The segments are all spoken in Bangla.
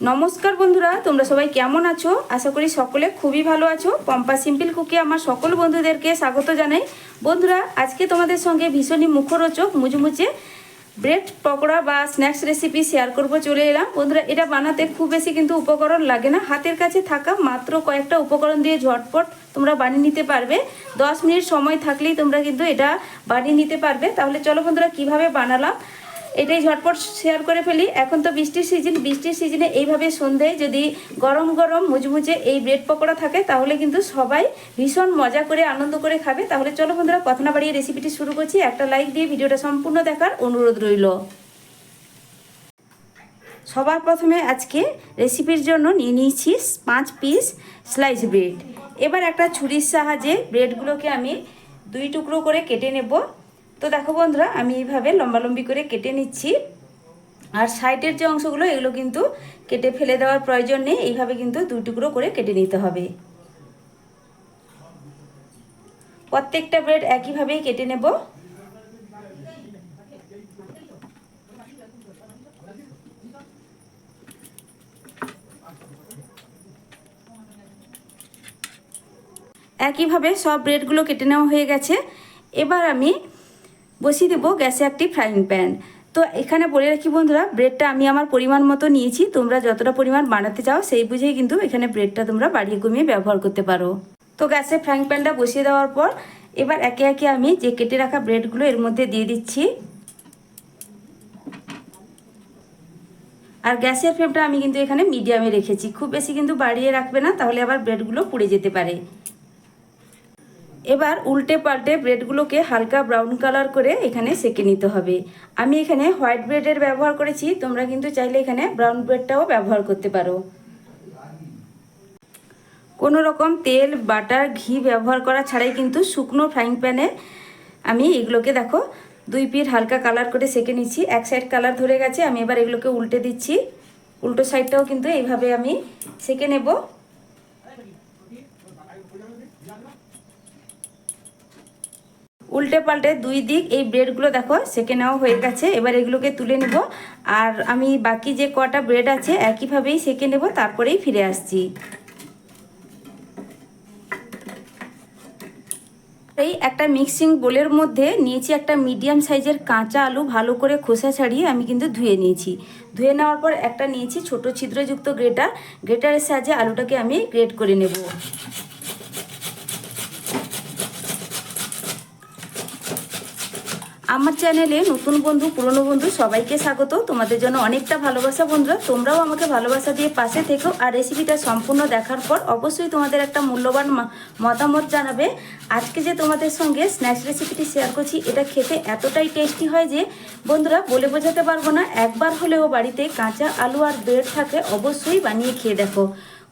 নমস্কার বন্ধুরা, তোমরা সবাই কেমন আছো? আশা করি সকলে খুবই ভালো আছো। পম্পা সিম্পল কুকে আমার সকল বন্ধুদেরকে স্বাগত জানাই। বন্ধুরা, আজকে তোমাদের সঙ্গে ভীষণই মুখরোচক মুচমুচে ব্রেড পকোড়া বা স্ন্যাক্স রেসিপি শেয়ার করব চলে এলাম। বন্ধুরা, এটা বানাতে খুব বেশি কিন্তু উপকরণ লাগে না, হাতের কাছে থাকা মাত্র কয়েকটা উপকরণ দিয়ে ঝটপট তোমরা বানিয়ে নিতে পারবে। 10 মিনিট সময় থাকলেই তোমরা কিন্তু এটা বানিয়ে নিতে পারবে। তাহলে চলো বন্ধুরা, কিভাবে বানালাম এটাই ঝটপট শেয়ার করে ফেলি। এখন তো বৃষ্টির সিজনে এইভাবে সন্ধ্যায় যদি গরম গরম মুচমুচে এই ব্রেড পকোড়া থাকে তাহলে কিন্তু সবাই ভীষণ মজা করে আনন্দ করে খাবে। তাহলে চলো বন্ধুরা, কথা না বাড়িয়ে রেসিপিটি শুরু করছি। একটা লাইক দিয়ে ভিডিওটা সম্পূর্ণ দেখার অনুরোধ রইল। সবার প্রথমে আজকে রেসিপির জন্য নিয়ে নিয়েছি 5 পিস স্লাইস ব্রেড। এবার একটা ছুরির সাহায্যে ব্রেডগুলোকে আমি 2 টুকরো করে কেটে নেব। তো দেখো বন্ধুরা, আমি এইভাবে লম্বালম্বি করে কেটে নিচ্ছি। আর সাইডের যে অংশগুলো এগুলো কিন্তু কেটে ফেলে দেওয়ার প্রয়োজন নেই, এইভাবে কিন্তু 2 টুকরো করে কেটে নিতে হবে। প্রত্যেকটা ব্রেড একইভাবেই কেটে নেব। একইভাবে সব ব্রেডগুলো কেটে নেওয়া হয়ে গেছে। এবার আমি বসিয়ে দেবো গ্যাসে একটি ফ্রাইং প্যান। তো এখানে বলে রাখি বন্ধুরা, ব্রেডটা আমি আমার পরিমাণ মতো নিয়েছি। তোমরা যতটা পরিমাণ বানাতে চাও সেই বুঝেই কিন্তু এখানে ব্রেডটা তোমরা বাড়িয়ে কমিয়ে ব্যবহার করতে পারো। তো গ্যাসে ফ্রাইং প্যানটা বসিয়ে দেওয়ার পর এবার একে একে আমি যে কেটে রাখা ব্রেডগুলো এর মধ্যে দিয়ে দিচ্ছি। আর গ্যাসের ফ্লেমটা আমি কিন্তু এখানে মিডিয়ামে রেখেছি, খুব বেশি কিন্তু বাড়িয়ে রাখবে না, তাহলে আবার ব্রেডগুলো পুড়ে যেতে পারে। এবার উল্টে পাল্টে ব্রেডগুলোকে হালকা ব্রাউন কালার করে এখানে সেঁকে নিতে হবে। আমি এখানে হোয়াইট ব্রেডের ব্যবহার করেছি, তোমরা কিন্তু চাইলে এখানে ব্রাউন ব্রেডটাও ব্যবহার করতে পারো। কোনো রকম তেল, বাটার, ঘি ব্যবহার করা ছাড়াই কিন্তু শুকনো ফ্রাইং প্যানে আমি এগুলোকে দেখো 2 পিঠ হালকা কালার করে সেঁকে নিচ্ছি। এক সাইড কালার ধরে গেছে, আমি এবার এগুলোকে উল্টে দিচ্ছি। উল্টো সাইডটাও কিন্তু এইভাবে আমি সেঁকে নেব। উল্টে পাল্টে 2 দিক এই ব্রেডগুলো দেখো সেঁকে নেওয়া হয়ে গেছে। এবার এগুলোকে তুলে নেব। আর আমি বাকি যে কটা ব্রেড আছে একইভাবেই সেঁকে নেব, তারপরেই ফিরে আসছি। এই একটা মিক্সিং বোলের মধ্যে নিয়েছি একটা মিডিয়াম সাইজের কাঁচা আলু, ভালো করে খোসা ছাড়িয়ে আমি কিন্তু ধুয়ে নিয়েছি। ধুয়ে নেওয়ার পর একটা নিয়েছি ছোট ছিদ্রযুক্ত গ্রেটারের সাহায্যে আলুটাকে আমি গ্রেট করে নেব। আমার চ্যানেলে নতুন বন্ধু, পুরনো বন্ধু সবাইকে স্বাগত। তোমাদের জন্য অনেকটা ভালোবাসা বন্ধুরা, তোমরাও আমাকে ভালোবাসা দিয়ে পাশে থেকো। আর রেসিপিটা সম্পূর্ণ দেখার পর অবশ্যই তোমাদের একটা মূল্যবান মতামত জানাবে। আজকে যে তোমাদের সঙ্গে স্ন্যাক্স রেসিপিটি শেয়ার করছি, এটা খেতে এতটাই টেস্টি হয় যে বন্ধুরা বলে বোঝাতে পারবো না। একবার হলেও বাড়িতে কাঁচা আলু আর ব্রেড থাকে অবশ্যই বানিয়ে খেয়ে দেখো,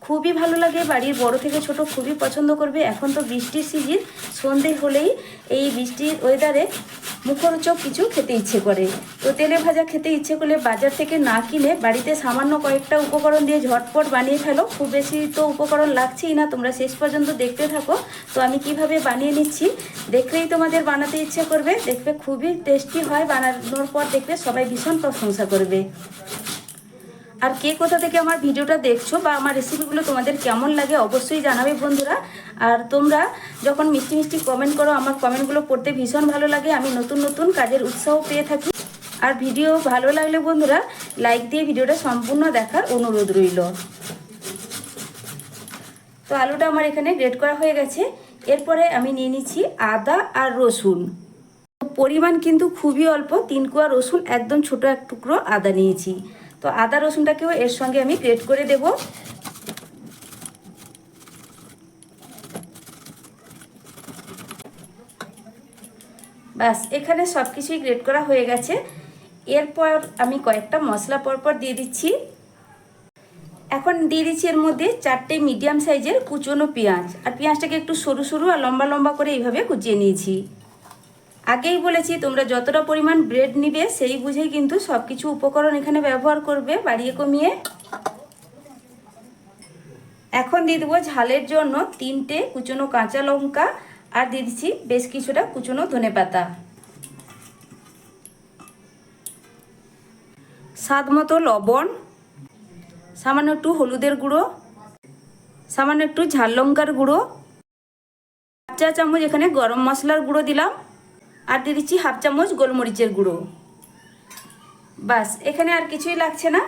খুবই ভালো লাগে। বাড়ির বড় থেকে ছোট খুবই পছন্দ করবে। এখন তো বৃষ্টির সিজন, সন্ধে হলেই এই বৃষ্টির ওয়েদারে মুখরোচক কিছু খেতে ইচ্ছে করে। তো তেলে ভাজা খেতে ইচ্ছে করলে বাজার থেকে না কিনে বাড়িতে সামান্য কয়েকটা উপকরণ দিয়ে ঝটপট বানিয়ে ফেলো। খুব বেশি তো উপকরণ লাগছেই না, তোমরা শেষ পর্যন্ত দেখতে থাকো। তো আমি কিভাবে বানিয়ে নিচ্ছি দেখলেই তোমাদের বানাতে ইচ্ছে করবে। দেখবে খুবই টেস্টি হয়, বানানোর পর দেখবে সবাই ভীষণ প্রশংসা করবে। আর কে কোথা থেকে আমার ভিডিওটা দেখছো বা আমার রেসিপিগুলো তোমাদের কেমন লাগে অবশ্যই জানাবে বন্ধুরা। আর তোমরা যখন মিষ্টি মিষ্টি কমেন্ট করো, আমার কমেন্টগুলো পড়তে ভীষণ ভালো লাগে। আমি নতুন নতুন কাজের উৎসাহ পেয়ে থাকি। আর ভিডিও ভালো লাগলে বন্ধুরা লাইক দিয়ে ভিডিওটা সম্পূর্ণ দেখার অনুরোধ রইল। তো আলুটা আমার এখানে গ্রেট করা হয়ে গেছে। এরপরে আমি নিয়ে নিচ্ছি আদা আর রসুন। পরিমাণ কিন্তু খুবই অল্প, 3 কোয়া রসুন, একদম ছোট এক টুকরো আদা নিয়েছি। তো আদা রসুনটাকেও এর সঙ্গে আমি গ্রেট করে দেব। ব্যাস, এখানে সব কিছুই গ্রেট করা হয়ে গেছে। এরপর আমি কয়েকটা মশলা পরপর দিয়ে দিচ্ছি। এখন দিয়ে দিচ্ছি এর মধ্যে 4টে মিডিয়াম সাইজের কুচনো পেঁয়াজ। আর পেঁয়াজটাকে একটু সরু সরু আর লম্বা লম্বা করে এইভাবে কুচিয়ে নিয়েছি। আগেই বলেছি তোমরা যতটা পরিমাণ ব্রেড নিবে সেই বুঝেই কিন্তু সব কিছু উপকরণ এখানে ব্যবহার করবে, বাড়িয়ে কমিয়ে। এখন দিয়ে দেবো ঝালের জন্য 3টে কুচনো কাঁচা লঙ্কা, আর দিয়ে দিচ্ছি বেশ কিছুটা কুচনো ধনেপাতা। স্বাদ মতো লবণ, সামান্য একটু হলুদের গুঁড়ো, সামান্য একটু ঝাল লঙ্কার গুঁড়ো, 1 চা চামচ এখানে গরম মশলার গুঁড়ো দিলাম, আর দিয়ে দিচ্ছি 1/2 চামচ গোলমরিচের গুঁড়ো। বাস, এখানে আর কিছুই লাগছে না।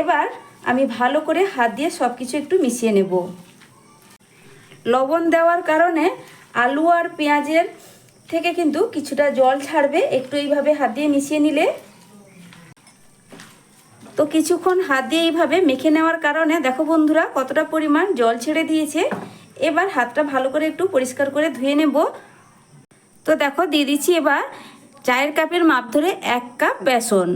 এবার আমি ভালো করে হাত দিয়ে সব কিছু একটু মিশিয়ে নেব। লবণ দেওয়ার কারণে আলু আর পেঁয়াজের থেকে কিন্তু কিছুটা জল ছাড়বে একটু এইভাবে হাত দিয়ে মিশিয়ে নিলে। তো কিছুক্ষণ হাত দিয়ে এইভাবে মেখে নেওয়ার কারণে দেখো বন্ধুরা কতটা পরিমাণ জল ছেড়ে দিয়েছে। এবার হাতটা ভালো করে একটু পরিষ্কার করে ধুয়ে নেব। তো দেখো দিয়ে দিচ্ছি এবার চায়ের কাপের মাপ ধরে 1 কাপ বেসন,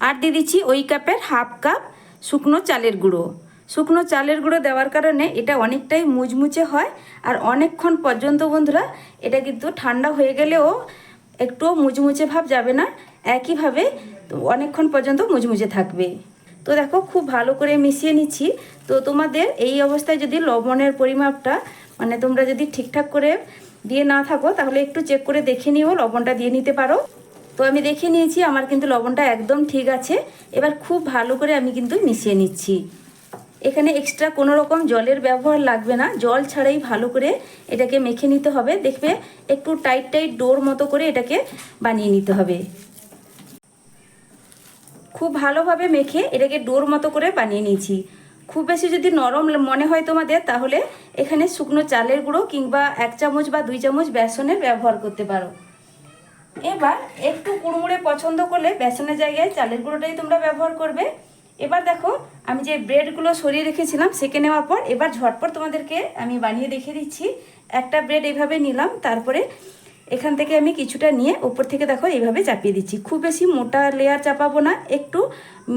আর দিয়ে দিচ্ছি ওই কাপের 1/2 কাপ শুকনো চালের গুঁড়ো। শুকনো চালের গুঁড়ো দেওয়ার কারণে এটা অনেকটাই মুচমুচে হয়, আর অনেকক্ষণ পর্যন্ত বন্ধুরা এটা কিন্তু ঠান্ডা হয়ে গেলেও একটুও মুচমুচে ভাব যাবে না, একইভাবে অনেকক্ষণ পর্যন্ত মুচমুচে থাকবে। তো দেখো খুব ভালো করে মিশিয়ে নিচ্ছি। তো তোমাদের এই অবস্থায় যদি লবণের পরিমাপটা মানে তোমরা যদি ঠিকঠাক করে দিয়ে না থাকো তাহলে একটু চেক করে দেখে নিও, লবণটা দিয়ে নিতে পারো। তো আমি দেখে নিয়েছি আমার কিন্তু লবণটা একদম ঠিক আছে। এবার খুব ভালো করে আমি কিন্তু মিশিয়ে নিচ্ছি। এখানে এক্সট্রা কোনো রকম জলের ব্যবহার লাগবে না, জল ছাড়াই ভালো করে এটাকে মেখে নিতে হবে। দেখবে একটু টাইট টাইট ডোর মতো করে এটাকে বানিয়ে নিতে হবে। খুব ভালোভাবে মেখে এটাকে ডোর মতো করে বানিয়ে নিয়েছি। খুব বেশি যদি নরম মনে হয় তোমাদের তাহলে এখানে শুকনো চালের গুঁড়ো কিংবা 1 চামচ বা 2 চামচ বেসনের ব্যবহার করতে পারো। এবার একটু কুড়মুড়ে পছন্দ করলে বেসনের জায়গায় চালের গুঁড়োটাই তোমরা ব্যবহার করবে। এবার দেখো আমি যে ব্রেডগুলো সরিয়ে রেখেছিলাম সেঁকে নেওয়ার পর এবার ঝটপট তোমাদেরকে আমি বানিয়ে দেখিয়ে দিচ্ছি। একটা ব্রেড এইভাবে নিলাম, তারপরে এখান থেকে আমি কিছুটা নিয়ে উপর থেকে দেখো এইভাবে চাপিয়ে দিচ্ছি। খুব বেশি মোটা লেয়ার চাপাবো না, একটু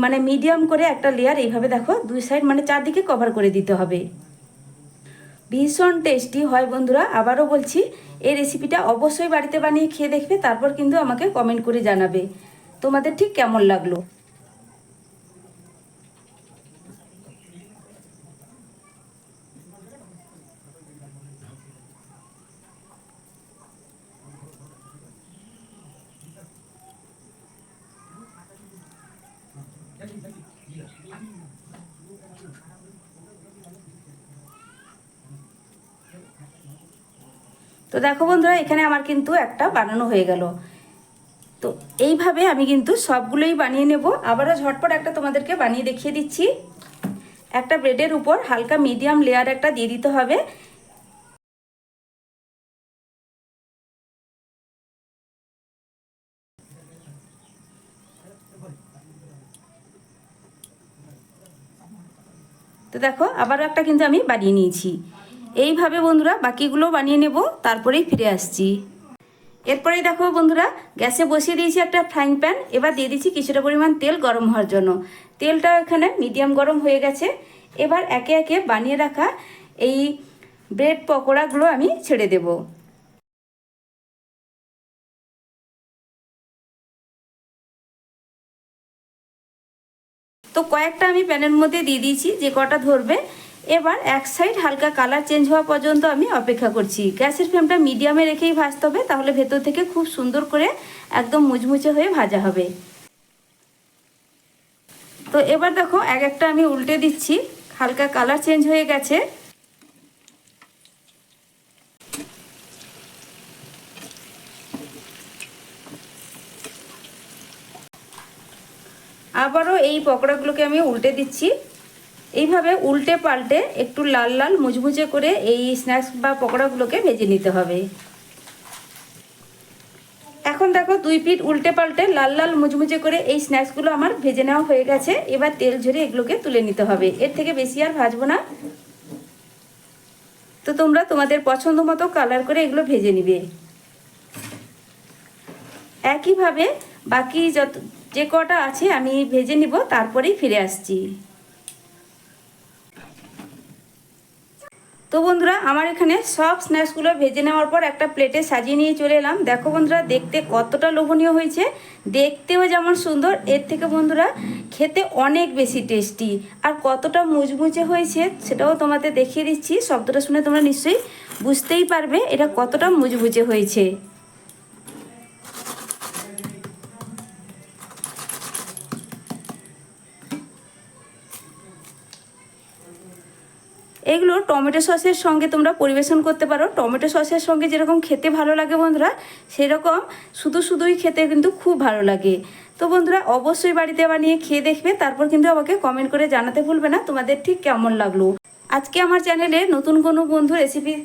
মানে মিডিয়াম করে একটা লেয়ার এইভাবে দেখো 2 সাইড মানে চারদিকে কভার করে দিতে হবে। ভীষণ টেস্টি হয় বন্ধুরা, আবারও বলছি এই রেসিপিটা অবশ্যই বাড়িতে বানিয়ে খেয়ে দেখবে, তারপর কিন্তু আমাকে কমেন্ট করে জানাবে তোমাদের ঠিক কেমন লাগলো। তো দেখো বন্ধুরা এখানে আমার কিন্তু একটা বানানো হয়ে গেল। তো এইভাবে আমি কিন্তু সবগুলোই বানিয়ে নেব। আবারও ঝটপট একটা তোমাদেরকে বানিয়ে দেখিয়ে দিচ্ছি। একটা ব্রেডের উপর হালকা মিডিয়াম লেয়ার একটা দিয়ে দিতে হবে। তো দেখো আবারও একটা কিন্তু আমি বানিয়ে নিয়েছি। এইভাবে বন্ধুরা বাকিগুলো বানিয়ে নেব, তারপরেই ফিরে আসছি। এরপরেই দেখো বন্ধুরা গ্যাসে বসিয়ে দিয়েছি একটা ফ্রাইং প্যান। এবার দিয়ে দিচ্ছি কিছুটা পরিমাণ তেল গরম হওয়ার জন্য। তেলটা এখানে মিডিয়াম গরম হয়ে গেছে। এবার একে একে বানিয়ে রাখা এই ব্রেড পকোড়াগুলো আমি ছেড়ে দেব। তো কয়েকটা আমি প্যানের মধ্যে দিয়ে দিয়েছি যে কটা ধরবে। এবার এক সাইড হালকা কালার চেঞ্জ হওয়া পর্যন্ত আমি অপেক্ষা করছি। গ্যাসের ফ্লেমটা মিডিয়ামে রেখেই ভাজতে হবে, তাহলে ভেতর থেকে খুব সুন্দর করে একদম মুচমুচে হয়ে ভাজা হবে। তো এবার দেখো এক একটা আমি উল্টে দিচ্ছি, হালকা কালার চেঞ্জ হয়ে গেছে। আবারও এই পকোড়াগুলোকে আমি উল্টে দিচ্ছি। এইভাবে উল্টে পাল্টে একটু লাল লাল মুচমুচে করে এই স্ন্যাক্স বা পকোড়াগুলোকে ভেজে নিতে হবে। এখন দেখো 2 পিঠ উল্টে পাল্টে লাল লাল মুচমুচে করে এই স্ন্যাক্সগুলো আমার ভেজে নেওয়া হয়ে গেছে। এবার তেল ঝরে এগুলোকে তুলে নিতে হবে, এর থেকে বেশি আর ভাজবো না। তো তোমরা তোমাদের পছন্দ মতো কালার করে এগুলো ভেজে নিবে। একইভাবে বাকি যে কটা আছে আমি ভেজে নিব, তারপরেই ফিরে আসছি। তো বন্ধুরা আমার এখানে সব স্ন্যাক্সগুলো ভেজে নেওয়ার পর একটা প্লেটে সাজিয়ে নিয়ে চলে এলাম। দেখো বন্ধুরা দেখতে কতটা লোভনীয় হয়েছে, দেখতেও যেমন সুন্দর, এর থেকে বন্ধুরা খেতে অনেক বেশি টেস্টি। আর কতটা মুচমুচে হয়েছে সেটাও তোমাদের দেখিয়ে দিচ্ছি। শব্দটা শুনে তোমরা নিশ্চয়ই বুঝতেই পারবে এটা কতটা মুচমুচে হয়েছে। এগুলো টমেটো সসের সঙ্গে তোমরা পরিবেশন করতে পারো। টমেটো সসের সঙ্গে যেরকম খেতে ভালো লাগে বন্ধুরা, সেরকম শুধুই খেতে কিন্তু খুব ভালো লাগে। তো বন্ধুরা অবশ্যই বাড়িতে বানিয়ে খেয়ে দেখবে, তারপর কিন্তু আমাকে কমেন্ট করে জানাতে ভুলবে না তোমাদের ঠিক কেমন লাগলো। আজকে আমার চ্যানেলে নতুন কোনো বন্ধু রেসিপি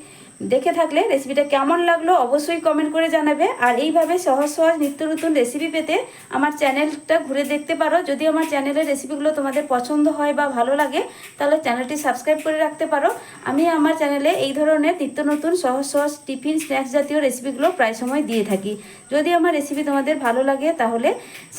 দেখে থাকলে রেসিপিটা কেমন লাগলো অবশ্যই কমেন্ট করে জানাবে। আর এইভাবে সহজ নিত্য নতুন রেসিপি পেতে আমার চ্যানেলটা ঘুরে দেখতে পারো। যদি আমার চ্যানেলের রেসিপিগুলো তোমাদের পছন্দ হয় বা ভালো লাগে তাহলে চ্যানেলটি সাবস্ক্রাইব করে রাখতে পারো। আমি আমার চ্যানেলে এই ধরনের নিত্য নতুন সহজ টিফিন স্ন্যাক্স জাতীয় রেসিপিগুলো প্রায় সময় দিয়ে থাকি। যদি আমার রেসিপি তোমাদের ভালো লাগে তাহলে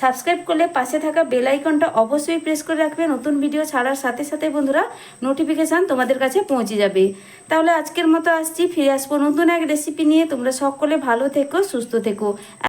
সাবস্ক্রাইব করলে পাশে থাকা বেল আইকনটা অবশ্যই প্রেস করে রাখবে। নতুন ভিডিও ছাড়ার সাথে সাথে বন্ধুরা নোটিফিকেশান তোমাদের কাছে পৌঁছে যাবে। তাহলে আজকের মতো আসছি, ফিরে আসবো নতুন এক রেসিপি নিয়ে। তোমরা সকলে ভালো থেকো, সুস্থ থেকো।